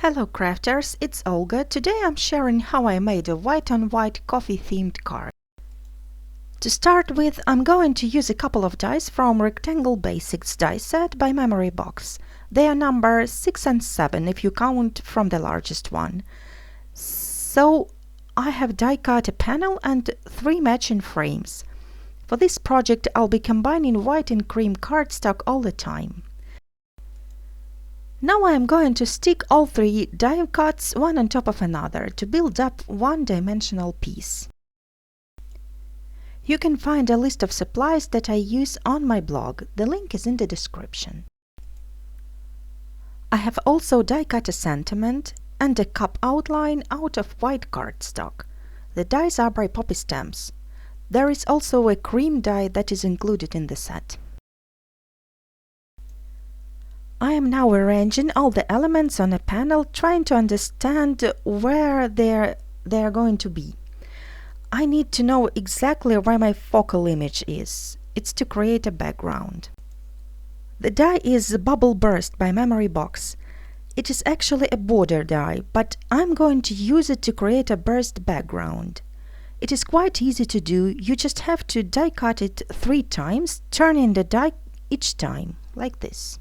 Hello crafters, it's Olga. Today I'm sharing how I made a white-on-white coffee-themed card. To start with, I'm going to use a couple of dies from Rectangle Basics die set by Memory Box. They are number 6 and 7 if you count from the largest one. So I have die cut a panel and 3 matching frames. For this project I'll be combining white and cream cardstock all the time. Now I am going to stick all 3 die cuts one on top of another to build up one-dimensional piece. You can find a list of supplies that I use on my blog. The link is in the description. I have also die cut a sentiment and a cup outline out of white cardstock. The dies are by Poppy Stamps. There is also a cream die that is included in the set. I am now arranging all the elements on a panel, trying to understand where they're going to be. I need to know exactly where my focal image is. It's to create a background. The die is Bubble Burst by Memory Box. It is actually a border die, but I'm going to use it to create a burst background. It is quite easy to do. You just have to die cut it 3 times, turning the die each time, like this.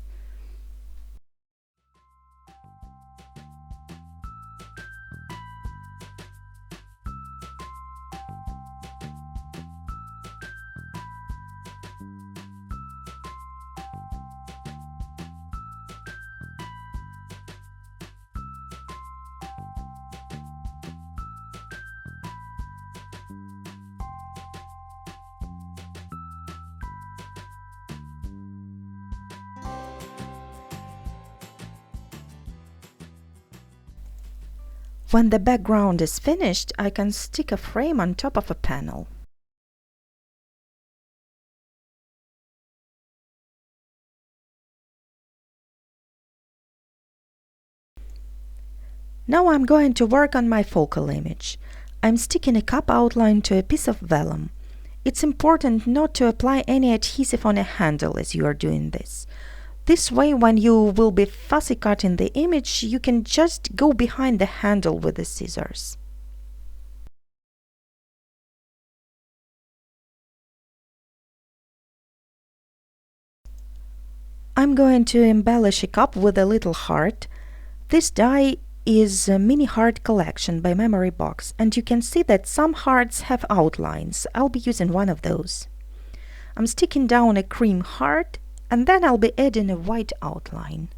When the background is finished, I can stick a frame on top of a panel. Now I'm going to work on my focal image. I'm sticking a cup outline to a piece of vellum. It's important not to apply any adhesive on a handle as you are doing this. This way, when you will be fussy cutting the image, you can just go behind the handle with the scissors. I'm going to embellish a cup with a little heart. This die is a mini heart collection by Memory Box, and you can see that some hearts have outlines. I'll be using one of those. I'm sticking down a cream heart, and then I'll be adding a white outline.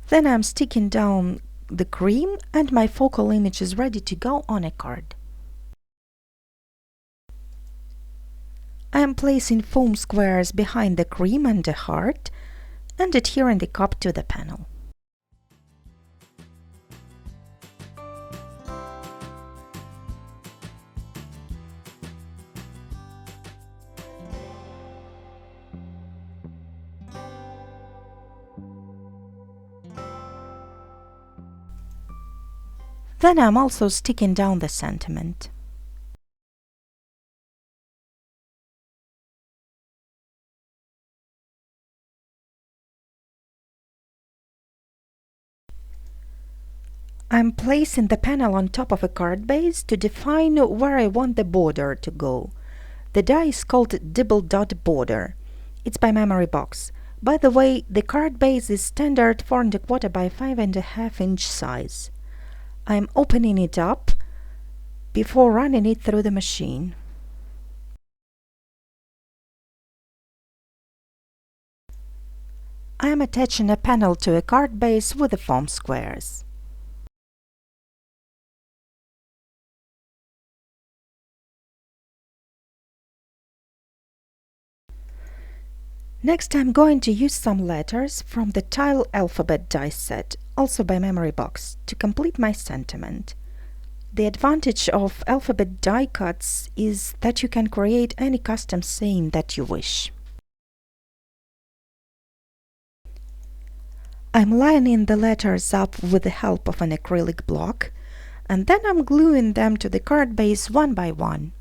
Then I'm sticking down the cream, and my focal image is ready to go on a card. I am placing foam squares behind the cream and the heart, and adhering the cup to the panel. Then I'm also sticking down the sentiment. I'm placing the panel on top of a card base to define where I want the border to go. The die is called Dibble Dot Border. It's by Memory Box. By the way, the card base is standard 4¼ by 5½ inch size. I'm opening it up before running it through the machine. I am attaching a panel to a card base with the foam squares. Next, I'm going to use some letters from the Tile Alphabet die set, also by Memory Box, to complete my sentiment. The advantage of alphabet die cuts is that you can create any custom saying that you wish. I'm lining the letters up with the help of an acrylic block. and then I'm gluing them to the card base one by one.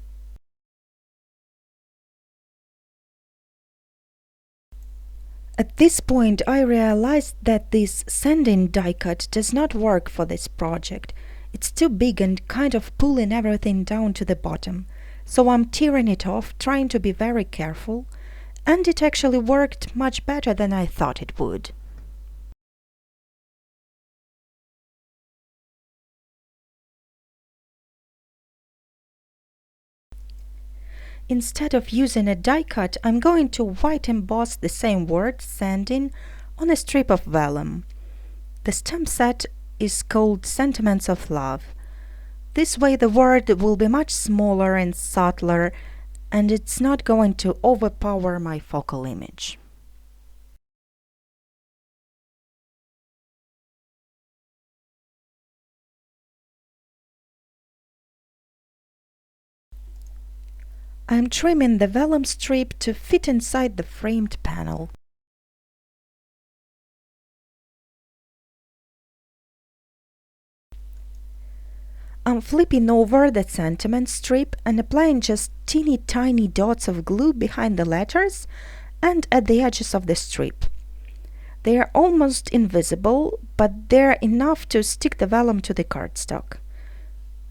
At this point, I realized that this sanding die cut does not work for this project. It's too big and kind of pulling everything down to the bottom, so I'm tearing it off, trying to be very careful, and it actually worked much better than I thought it would. Instead of using a die cut, I'm going to white emboss the same word, sanding, on a strip of vellum. The stamp set is called Sentiments of Love. This way the word will be much smaller and subtler, and it's not going to overpower my focal image. I'm trimming the vellum strip to fit inside the framed panel. I'm flipping over the sentiment strip and applying just teeny tiny dots of glue behind the letters and at the edges of the strip. They are almost invisible, but they're enough to stick the vellum to the cardstock.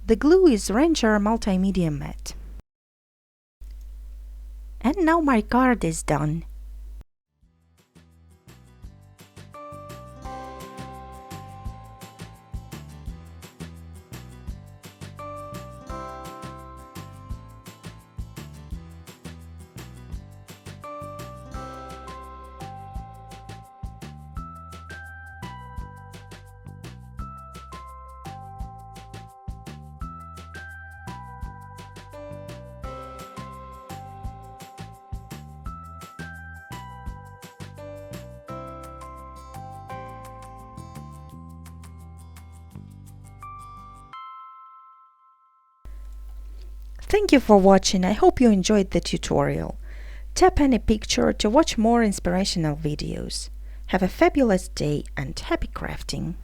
The glue is Ranger Multimedia Matte. And now my card is done. Thank you for watching. I hope you enjoyed the tutorial. Tap any picture to watch more inspirational videos. Have a fabulous day and happy crafting!